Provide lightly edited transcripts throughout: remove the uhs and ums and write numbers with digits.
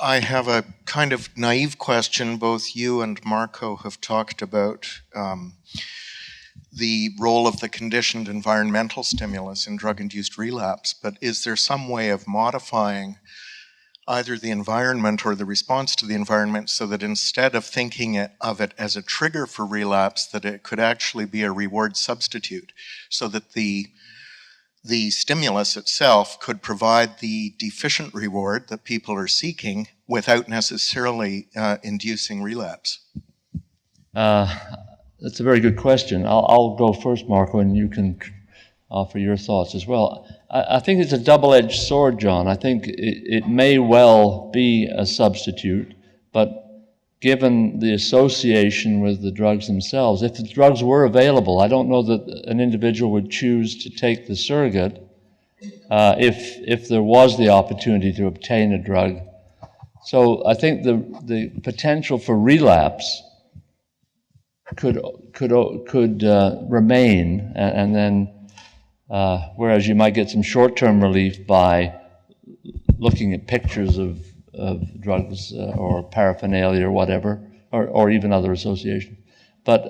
I have a kind of naive question. Both you and Marco have talked about the role of the conditioned environmental stimulus in drug-induced relapse, but is there some way of modifying either the environment or the response to the environment so that instead of thinking of it as a trigger for relapse, that it could actually be a reward substitute, so that the stimulus itself could provide the deficient reward that people are seeking without necessarily inducing relapse? That's a very good question. I'll go first, Marco, and you can offer your thoughts as well. I think it's a double-edged sword, John. I think it may well be a substitute, but given the association with the drugs themselves, if the drugs were available, I don't know that an individual would choose to take the surrogate if there was the opportunity to obtain a drug. So I think the potential for relapse could remain, and then whereas you might get some short-term relief by looking at pictures of drugs or paraphernalia or whatever, or even other associations. But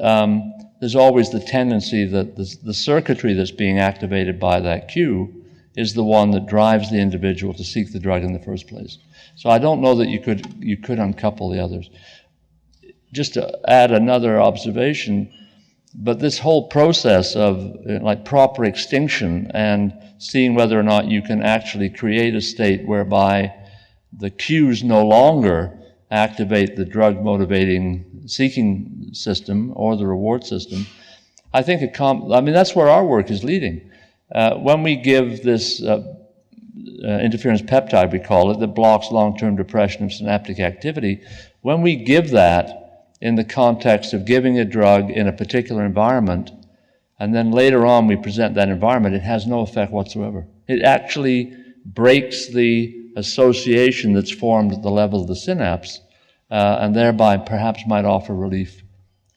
there's always the tendency that the circuitry that's being activated by that cue is the one that drives the individual to seek the drug in the first place. So I don't know that you could uncouple the others. Just to add another observation, but this whole process of like proper extinction and seeing whether or not you can actually create a state whereby the cues no longer activate the drug motivating seeking system or the reward system, I think that's where our work is leading. When we give this interference peptide, we call it, that blocks long-term depression of synaptic activity, when we give that in the context of giving a drug in a particular environment, and then later on we present that environment, it has no effect whatsoever. It actually breaks the association that's formed at the level of the synapse, and thereby perhaps might offer relief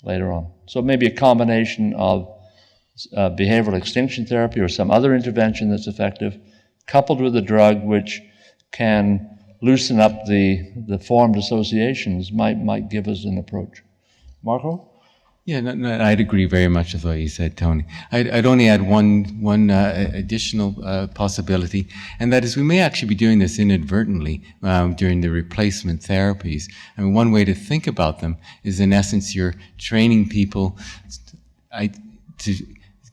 later on. So maybe a combination of behavioral extinction therapy or some other intervention that's effective, coupled with a drug which can loosen up the formed associations might give us an approach. Marco? Yeah, no, I'd agree very much with what you said, Tony. I'd only add one additional possibility, and that is we may actually be doing this inadvertently during the replacement therapies. I mean, one way to think about them is, in essence, you're training people to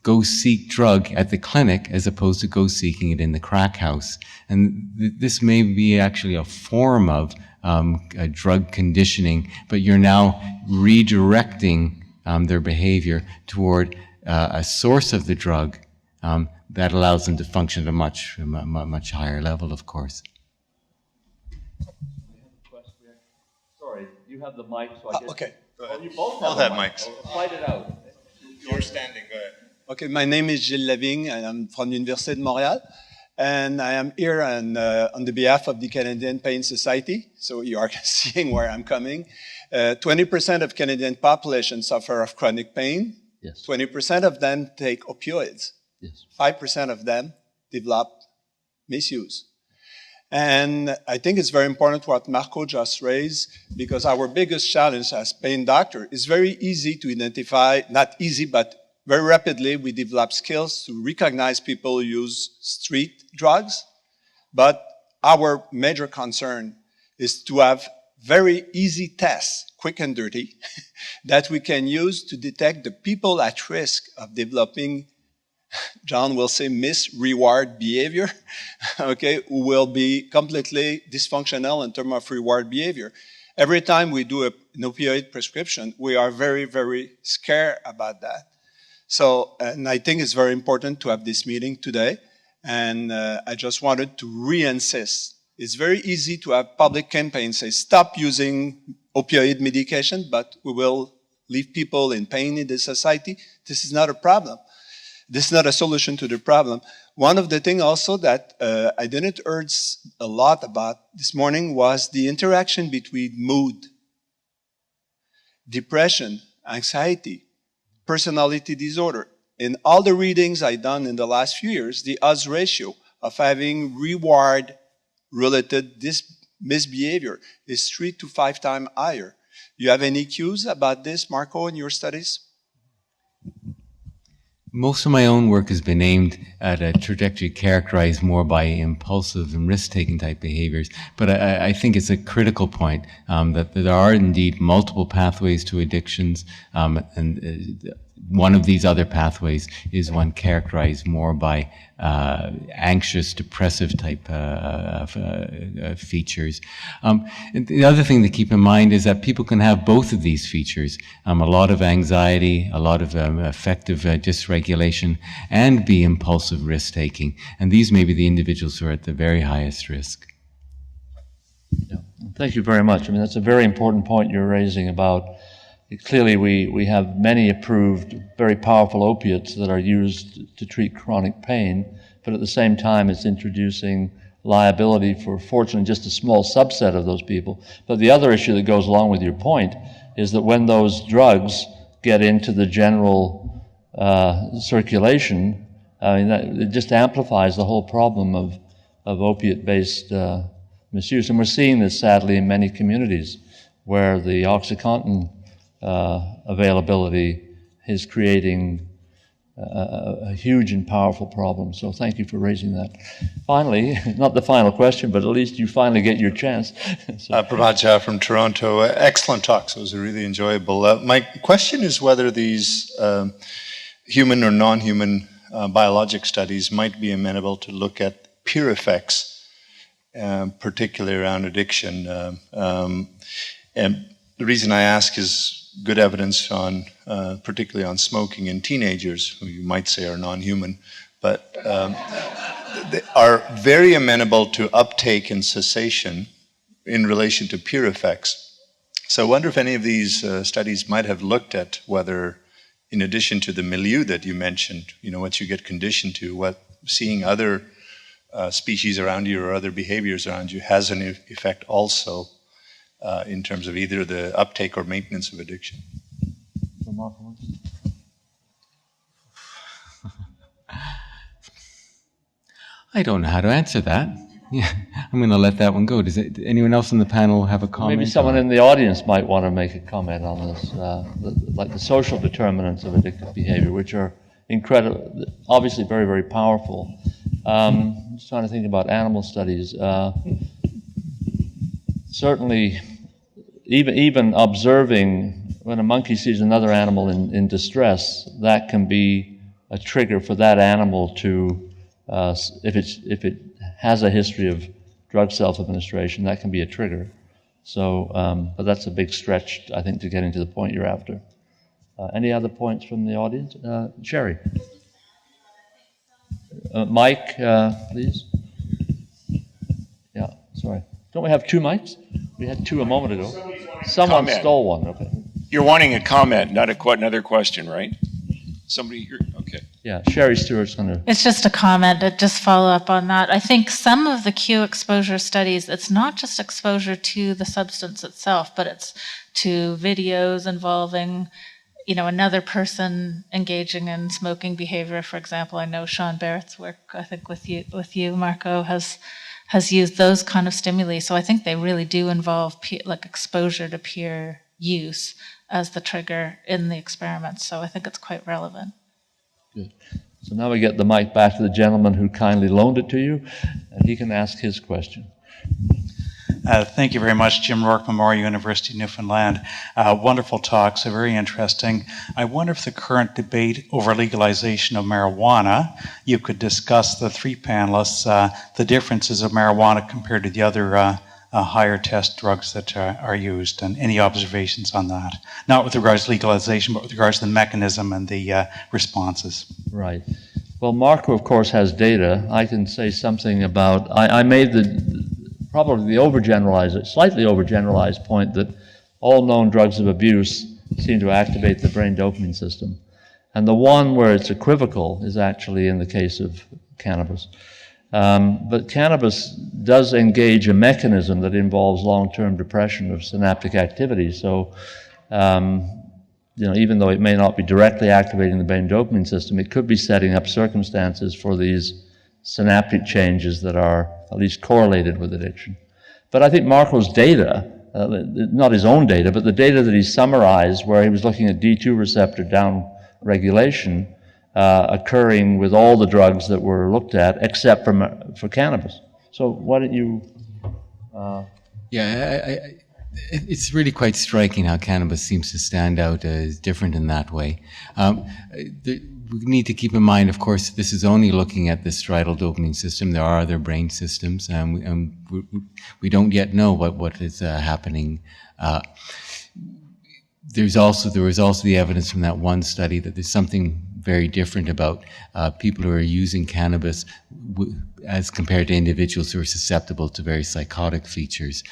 go seek drug at the clinic as opposed to go seeking it in the crack house. And this may be actually a form of a drug conditioning, but you're now redirecting their behavior toward a source of the drug that allows them to function at a much higher level, of course. Sorry, you have the mic, so I guess. Okay, go ahead. Oh, you both have mics. Fight it out. You're standing, go ahead. Okay, my name is Gilles Lavigne, and I'm from the University of Montreal. And I am here on the behalf of the Canadian Pain Society. So you are seeing where I'm coming. 20% of Canadian population suffer of chronic pain. Yes. 20% of them take opioids. Yes. 5% of them develop misuse. And I think it's very important what Marco just raised, because our biggest challenge as pain doctor is very easy to identify, not easy, but very rapidly we develop skills to recognize people who use street drugs. But our major concern is to have very easy tests, quick and dirty, that we can use to detect the people at risk of developing, John will say, mis-reward behavior, okay, who will be completely dysfunctional in terms of reward behavior. Every time we do an opioid prescription, we are very, very scared about that. So, and I think it's very important to have this meeting today, and I just wanted to re-insist. It's very easy to have public campaigns say, stop using opioid medication, but we will leave people in pain in this society. This is not a problem. This is not a solution to the problem. One of the things also that I didn't urge a lot about this morning was the interaction between mood, depression, anxiety, personality disorder. In all the readings I've done in the last few years, the odds ratio of having reward-related misbehavior is 3 to 5 times higher. You have any cues about this, Marco, in your studies? Most of my own work has been aimed at a trajectory characterized more by impulsive and risk-taking type behaviors. But I think it's a critical point that there are indeed multiple pathways to addictions, and one of these other pathways is one characterized more by anxious, depressive type features. And the other thing to keep in mind is that people can have both of these features, a lot of anxiety, a lot of affective dysregulation, and be impulsive risk-taking. And these may be the individuals who are at the very highest risk. Yeah. Thank you very much. I mean, that's a very important point you're raising about. Clearly, we have many approved, very powerful opiates that are used to treat chronic pain, but at the same time, it's introducing liability for, fortunately, just a small subset of those people. But the other issue that goes along with your point is that when those drugs get into the general circulation, I mean, it just amplifies the whole problem of opiate-based misuse. And we're seeing this, sadly, in many communities where the OxyContin availability is creating a huge and powerful problem. So thank you for raising that. Finally, not the final question, but at least you finally get your chance. Prabhat Jha from Toronto. Excellent talks. It was really enjoyable. My question is whether these human or non-human biologic studies might be amenable to look at peer effects, particularly around addiction. And the reason I ask is good evidence on, particularly on smoking in teenagers, who you might say are non-human, but they are very amenable to uptake and cessation in relation to peer effects. So I wonder if any of these studies might have looked at whether, in addition to the milieu that you mentioned, you know, what you get conditioned to, what seeing other species around you or other behaviors around you has an effect also in terms of either the uptake or maintenance of addiction. I don't know how to answer that. Yeah, I'm going to let that one go. Does anyone else on the panel have a comment? Maybe someone in the audience might want to make a comment on this, like the social determinants of addictive behavior, which are incredible, obviously very, very powerful. I'm just trying to think about animal studies. Certainly, even observing when a monkey sees another animal in distress, that can be a trigger for that animal to, if it has a history of drug self-administration, that can be a trigger. So, but that's a big stretch, I think, to getting to the point you're after. Any other points from the audience? Sherry. Mike, please. Yeah, sorry. Don't we have two mics? We had two a moment ago. Someone stole one. Okay. You're wanting a comment, not another question, right? Somebody here? Okay. Yeah, Sherry Stewart's going to... It's just a comment to just follow up on that. I think some of the Q exposure studies, it's not just exposure to the substance itself, but it's to videos involving, you know, another person engaging in smoking behavior. For example, I know Sean Barrett's work, I think with you, Marco, has used those kind of stimuli. So I think they really do involve like exposure to peer use as the trigger in the experiments. So I think it's quite relevant. Good. So now we get the mic back to the gentleman who kindly loaned it to you, and he can ask his question. Thank you very much, Jim Rourke, Memorial University, Newfoundland. Wonderful talks, very interesting. I wonder if the current debate over legalization of marijuana, you could discuss, the three panelists, the differences of marijuana compared to the other higher test drugs that are used, and any observations on that. Not with regards to legalization, but with regards to the mechanism and the responses. Right. Well, Marco, of course, has data. I can say something about, I made probably the slightly overgeneralized point that all known drugs of abuse seem to activate the brain dopamine system. And the one where it's equivocal is actually in the case of cannabis. But cannabis does engage a mechanism that involves long-term depression of synaptic activity. So, you know, even though it may not be directly activating the brain dopamine system, it could be setting up circumstances for these synaptic changes that are at least correlated with addiction. But I think Marco's data, not his own data, but the data that he summarized where he was looking at D2 receptor down regulation occurring with all the drugs that were looked at except for cannabis. So why don't you... It's really quite striking how cannabis seems to stand out as different in that way. We need to keep in mind, of course, this is only looking at the striatal dopamine system. There are other brain systems, and we don't yet know what is happening. There was also the evidence from that one study that there's something very different about people who are using cannabis as compared to individuals who are susceptible to very psychotic features.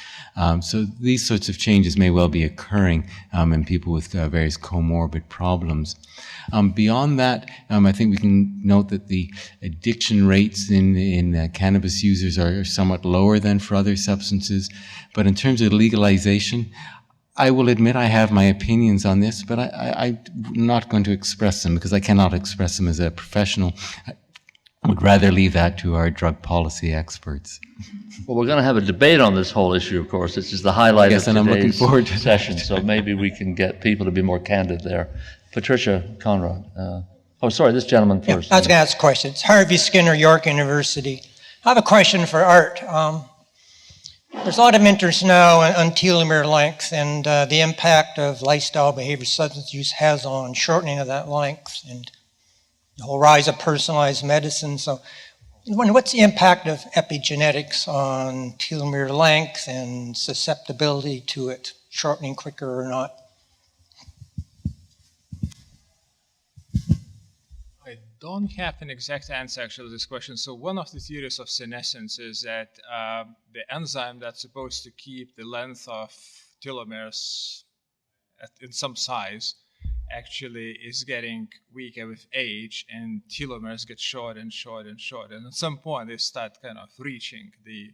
So these sorts of changes may well be occurring in people with various comorbid problems. Beyond that, I think we can note that the addiction rates in cannabis users are somewhat lower than for other substances. But in terms of legalization, I will admit I have my opinions on this, but I'm not going to express them because I cannot express them as a professional. I would rather leave that to our drug policy experts. Well, we're going to have a debate on this whole issue, of course. This is the highlight of and I'm looking today's forward to session, so maybe we can get people to be more candid there. Patricia Conrad. This gentleman first. I was going to ask a question. It's Harvey Skinner, York University. I have a question for Art. There's a lot of interest now on telomere length and the impact of lifestyle behavior substance use has on shortening of that length and the whole rise of personalized medicine. So I wonder, what's the impact of epigenetics on telomere length and susceptibility to it shortening quicker or not? I don't have an exact answer actually to this question. So one of the theories of senescence is that the enzyme that's supposed to keep the length of telomeres in some size actually is getting weaker with age, and telomeres get short and short and short. And at some point they start kind of reaching the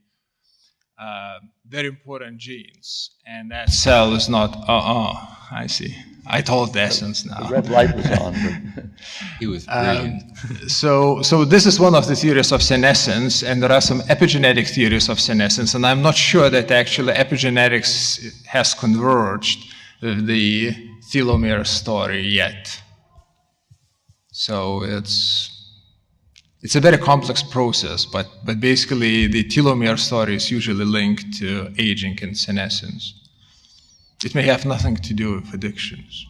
very important genes. And that cell is not, I see. I told the essence now. The red light was on. But He was brilliant. So this is one of the theories of senescence, and there are some epigenetic theories of senescence, and I'm not sure that actually epigenetics has converged with the telomere story yet. So it's a very complex process, but basically the telomere story is usually linked to aging and senescence. It may have nothing to do with addictions.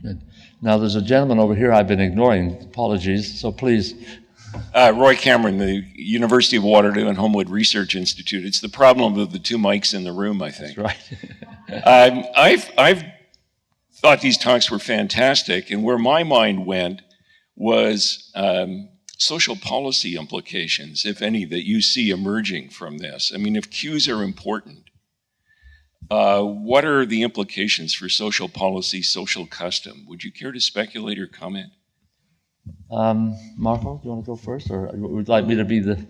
good. Now, there's a gentleman over here I've been ignoring. Apologies. So please. Roy Cameron, the University of Waterloo and Homewood Research Institute. It's the problem of the two mics in the room, I think. That's right. I've thought these talks were fantastic, and where my mind went was social policy implications, if any, that you see emerging from this. I mean, if cues are important, what are the implications for social policy, social custom? Would you care to speculate or comment? Marco, do you want to go first, or would you like me to be the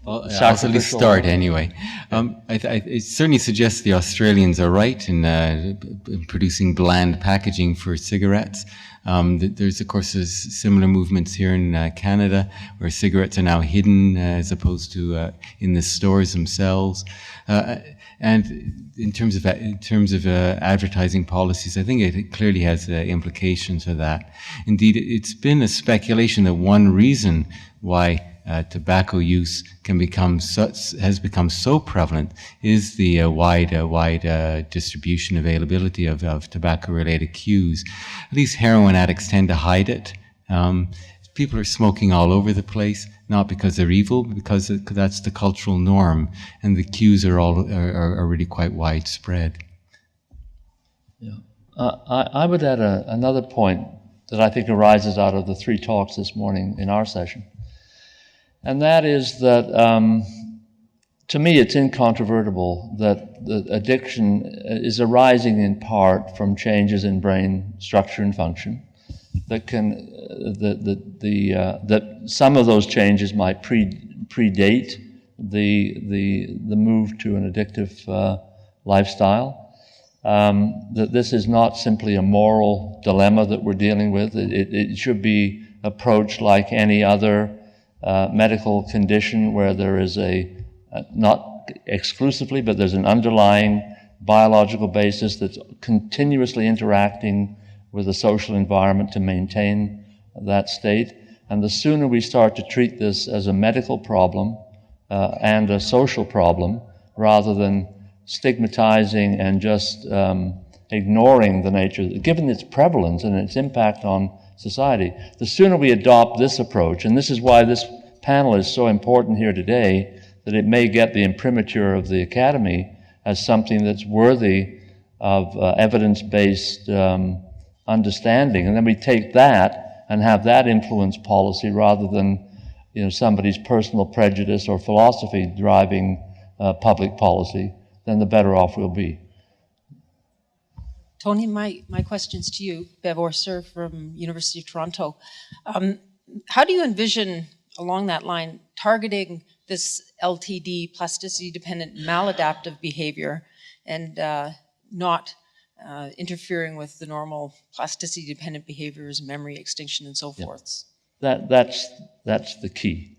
Well, I'll at least start anyway. It certainly suggests the Australians are right in producing bland packaging for cigarettes. There's, of course, similar movements here in Canada where cigarettes are now hidden as opposed to in the stores themselves. And in terms of advertising policies, I think it clearly has implications for that. Indeed, it's been a speculation that one reason why tobacco use has become so prevalent is the wide distribution availability of tobacco-related cues. These heroin addicts tend to hide it. People are smoking all over the place, not because they're evil, but because that's the cultural norm, and the cues are really quite widespread. Yeah, I would add another point that I think arises out of the three talks this morning in our session. And that is that, to me, it's incontrovertible that the addiction is arising in part from changes in brain structure and function. That some of those changes might predate the move to an addictive lifestyle. That this is not simply a moral dilemma that we're dealing with. It should be approached like any other medical condition where there is not exclusively, but there's an underlying biological basis that's continuously interacting with the social environment to maintain that state. And the sooner we start to treat this as a medical problem and a social problem, rather than stigmatizing and just ignoring the nature, given its prevalence and its impact on society, the sooner we adopt this approach, and this is why this panel is so important here today, that it may get the imprimatur of the Academy as something that's worthy of evidence-based understanding. And then we take that and have that influence policy rather than somebody's personal prejudice or philosophy driving public policy, then the better off we'll be. Tony, my question's to you, Bev Orser from University of Toronto. How do you envision, along that line, targeting this LTD, plasticity-dependent maladaptive behavior, and not interfering with the normal plasticity-dependent behaviors, memory extinction, and so forth? That's the key,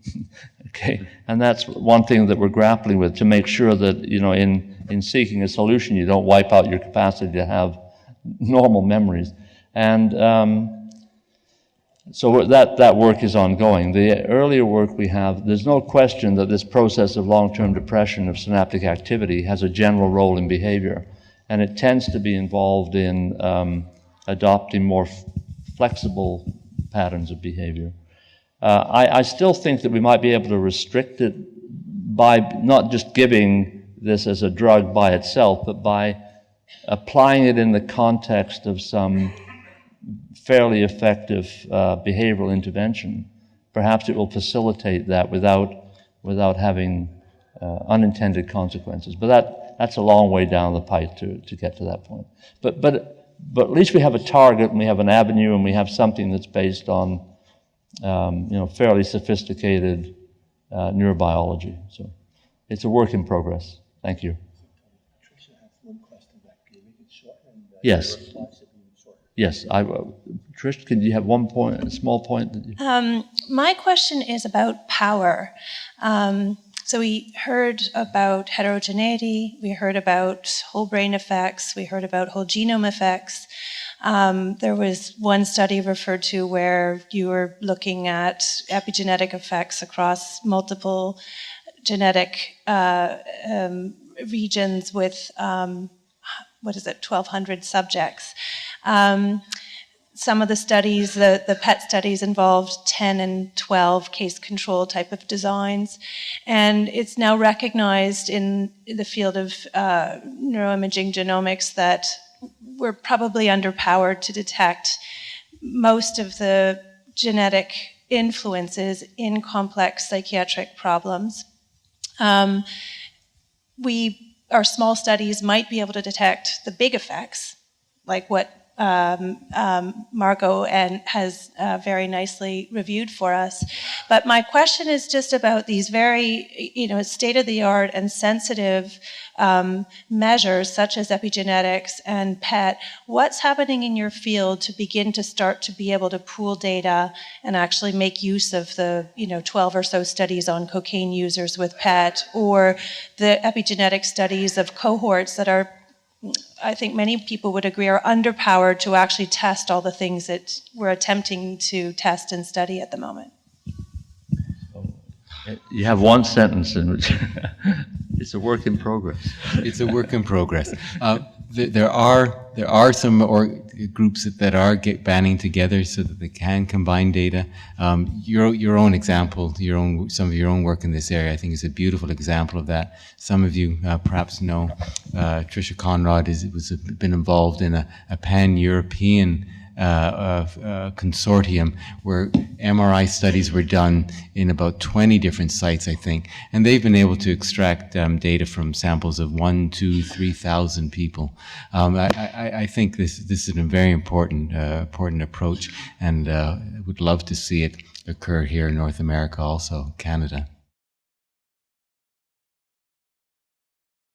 okay? And that's one thing that we're grappling with, to make sure that, in seeking a solution, you don't wipe out your capacity to have normal memories. And so that work is ongoing. The earlier work we have, there's no question that this process of long-term depression of synaptic activity has a general role in behavior, and it tends to be involved in adopting more flexible patterns of behavior. I still think that we might be able to restrict it by not just giving this as a drug by itself, but by applying it in the context of some fairly effective behavioral intervention. Perhaps it will facilitate that without having unintended consequences. But that's a long way down the pipe to get to that point. But at least we have a target, and we have an avenue, and we have something that's based on fairly sophisticated neurobiology. So it's a work in progress. Thank you. Yes. Yes. Trish, can you have one point, a small point? My question is about power. So we heard about heterogeneity, we heard about whole brain effects, we heard about whole genome effects. There was one study referred to where you were looking at epigenetic effects across multiple genetic regions with 1,200 subjects. Some of the studies, the PET studies, involved 10 and 12 case control type of designs. And it's now recognized in the field of neuroimaging genomics that we're probably underpowered to detect most of the genetic influences in complex psychiatric problems. Our small studies might be able to detect the big effects, like what Margot has very nicely reviewed for us. But my question is just about these very, state-of-the-art and sensitive measures such as epigenetics and PET. What's happening in your field to begin to start to be able to pool data and actually make use of the 12 or so studies on cocaine users with PET, or the epigenetic studies of cohorts that are, I think many people would agree, are underpowered to actually test all the things that we're attempting to test and study at the moment? You have one sentence in which it's a work in progress. It's a work in progress. There are some groups that are banding together so that they can combine data. Your own example, some of your own work in this area, I think, is a beautiful example of that. Some of you perhaps know Tricia Conrad has been involved in a pan-European consortium where MRI studies were done in about 20 different sites, I think, and they've been able to extract data from samples of 1,000, 2,000, 3,000 people. I think this is a very important approach, and would love to see it occur here in North America, also Canada.